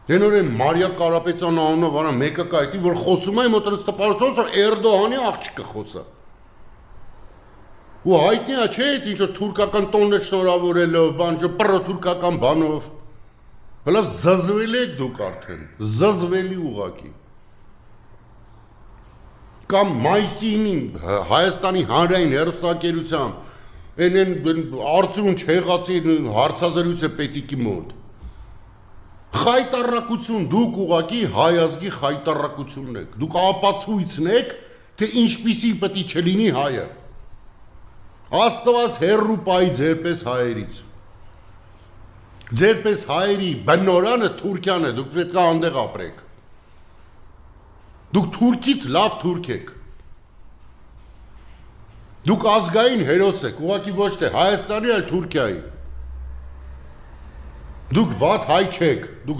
Դենորեն Մարիա Կարապետյան անունով արա մեկը կայտի, որ խոսում է մոտրից տպարությունից, որ Էրդողանի աղջիկը խոսա։ Ու հայտնի է, չէ, ինչ որ թուրքական տոններ շնորհավորելով, բան, պրոթուրքական բանով։ Հələ զզվելի եք դուք արդեն, զզվելի ուղակի։ Կամ մայիսին Հայաստանի հանրային հեռուստակերությամբ են արծուն չեղացի հարցազրույց է պետիկի մոտ։ Խայտարակություն, դուք ուղակի հայ ազգի խայտարակությունն եք, դուք ապացույցն եք, թե ինչպիսի պետք է չլինի հայը։ Աստված հեռու պայի ձերպես հայերից։ Ձերպես հայերի բնորանը Թուրքիան է, դուք պետք է անդեղ ապրեք։ Դուք թուրքից լավ թուրք եք։ Դուք ազգային հերոս եք, ուղղակի ոչ թե Հայաստանի, այլ Թուրքիայի։ Դուք վատ հայ չեք, դուք